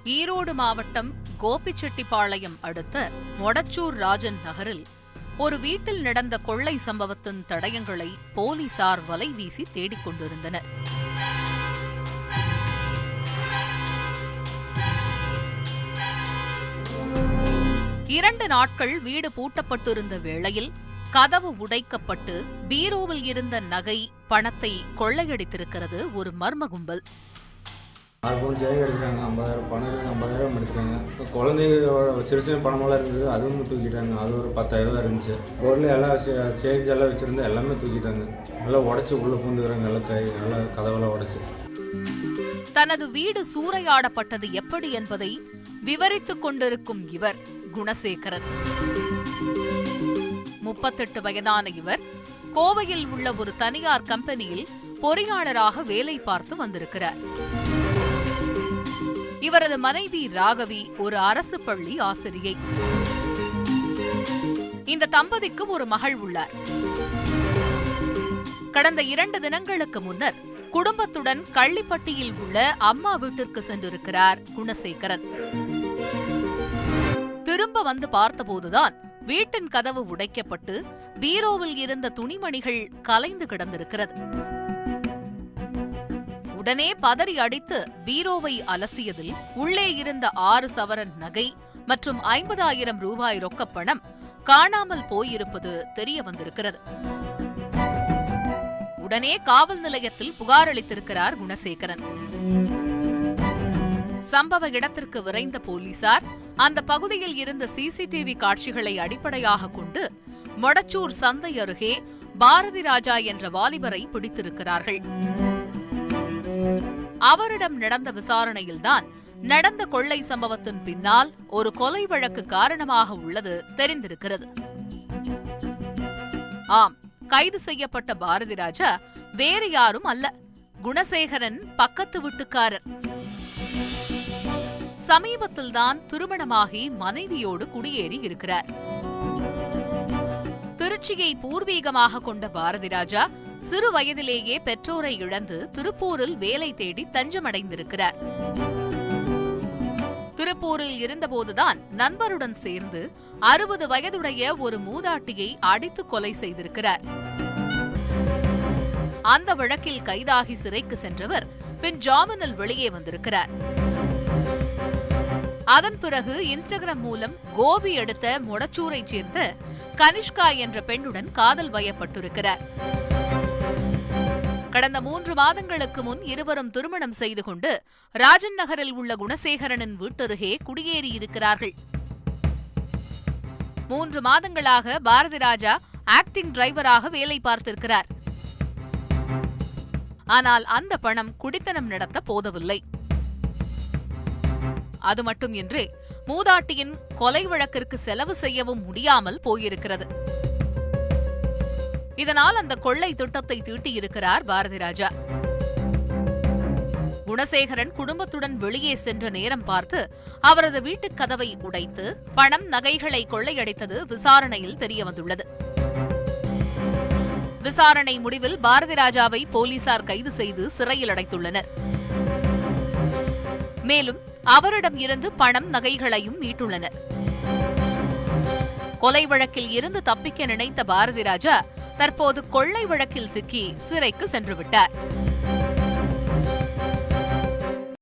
ஈரோடு மாவட்டம் கோபிச்செட்டிப்பாளையம் அடுத்த மொடச்சூர் ராஜன் நகரில் ஒரு வீட்டில் நடந்த கொள்ளை சம்பவத்தின் தடயங்களை போலீசார் வலைவீசி தேடிக் கொண்டிருந்தனர். இரண்டு நாட்கள் வீடு பூட்டப்பட்டிருந்த வேளையில் கதவு உடைக்கப்பட்டு பீரோவில் இருந்த நகை, பணத்தை கொள்ளையடித்திருக்கிறது ஒரு மர்ம கும்பல். 6 பவுன் ஜெயம் எடுத்துட்டாங்க. 50,000 பணம் 50,000 எடுத்துட்டாங்க. குழந்தையோட சிறு சிறு பணமெல்லாம் இருந்தது, அதுவும் தூக்கிட்டாங்க. அது ஒரு 10,000 இருந்துச்சு. பொருள் எல்லாம் சேஞ்ச் எல்லாம் வச்சிருந்தா எல்லாமே தூக்கிட்டாங்க. எல்லாம் உடச்சி உள்ள பூந்துக்கிறாங்க. எல்லாம் கதவெல்லாம் உடச்சி. தனது வீடு சூறையாடப்பட்டது எப்படி என்பதை விவரித்துக் கொண்டிருக்கும் இவர் குணசேகரன். 38 வயதான இவர் கோவையில் உள்ள ஒரு தனியார் கம்பெனியில் பொறியாளராக வேலை பார்த்து வந்திருக்கிறார். இவரது மனைவி ராகவி ஒரு அரசு பள்ளி ஆசிரியை. இந்த தம்பதிக்கு ஒரு மகள் உள்ளார். கடந்த 2 தினங்களுக்கு முன்னர் குடும்பத்துடன் கள்ளிப்பட்டியில் உள்ள அம்மா வீட்டிற்கு சென்றிருக்கிறார் குணசேகரன். திரும்ப வந்து பார்த்தபோதுதான் வீட்டின் கதவு உடைக்கப்பட்டு பீரோவில் இருந்த துணிமணிகள் கலைந்து கிடந்திருக்கிறது. உடனே பதறி அடித்து பீரோவை அலசியதில் உள்ளே இருந்த 6 சவரன் நகை மற்றும் 50,000 ரூபாய் ரொக்கப்பணம் காணாமல் போயிருப்பது தெரிய வந்திருக்கிறது. உடனே காவல் நிலையத்தில் புகார் அளித்திருக்கிறார் குணசேகரன். சம்பவ இடத்திற்கு விரைந்த போலீசார் அந்த பகுதியில் இருந்த சிசிடிவி காட்சிகளை அடிப்படையாக கொண்டு மொடச்சூர் சந்தை அருகே பாரதி ராஜா என்ற வாலிபரை பிடித்திருக்கிறார்கள். அவரிடம் நடந்த விசாரணையில்தான் நடந்த கொள்ளை சம்பவத்தின் பின்னால் ஒரு கொலை வழக்கு காரணமாக உள்ளது தெரிந்திருக்கிறது. ஆம், கைது செய்யப்பட்ட பாரதி ராஜா வேறு யாரும் அல்ல, குணசேகரன் பக்கத்து வீட்டுக்காரர். சமீபத்தில்தான் திருமணமாகி மனைவியோடு குடியேறி இருக்கிறார். திருச்சியை பூர்வீகமாக கொண்ட பாரதி ராஜா சிறு வயதிலேயே பெற்றோரை இழந்து திருப்பூரில் வேலை தேடி தஞ்சமடைந்திருக்கிறார். திருப்பூரில் இருந்தபோதுதான் நண்பருடன் சேர்ந்து 60 வயதுடைய ஒரு மூதாட்டியை அடித்து கொலை செய்திருக்கிறார். அந்த வழக்கில் கைதாகி சிறைக்கு சென்றவர் பின் ஜாமீனில் வெளியே வந்திருக்கிறார். அதன் பிறகு இன்ஸ்டாகிராம் மூலம் கோபி அடுத்த மொடச்சூரைச் சேர்ந்த கனிஷ்கா என்ற பெண்ணுடன் காதல் வயப்பட்டிருக்கிறார். கடந்த 3 மாதங்களுக்கு முன் இருவரும் திருமணம் செய்து கொண்டு ராஜன் நகரில் உள்ள குணசேகரனின் வீட்டருகே குடியேறியிருக்கிறார்கள். 3 மாதங்களாக பாரதி ராஜா ஆக்டிங் டிரைவராக வேலை பார்த்திருக்கிறார். ஆனால் அந்த பணம் குடித்தனம் நடத்த போதவில்லை. அது மட்டுமின்றி மூதாட்டியின் கொலை வழக்கிற்கு செலவு செய்யவும் முடியாமல் போயிருக்கிறது. இதனால் அந்த கொள்ளை திட்டத்தை தீட்டியிருக்கிறார் பாரதி ராஜா. குணசேகரன் குடும்பத்துடன் வெளியே சென்ற நேரம் பார்த்து அவரது வீட்டுக் கதவை உடைத்து பணம், நகைகளை கொள்ளையடித்தது விசாரணையில் தெரியவந்துள்ளது. விசாரணை முடிவில் பாரதி ராஜாவை போலீசார் கைது செய்து சிறையில் அடைத்துள்ளனர். மேலும் அவரிடம் இருந்து பணம், நகைகளையும் மீட்டுள்ளனர். கொலை வழக்கில் இருந்து தப்பிக்க நினைத்த பாரதி ராஜா தற்போது கொள்ளை வழக்கில் சிக்கி சிறைக்கு சென்றுவிட்டார்.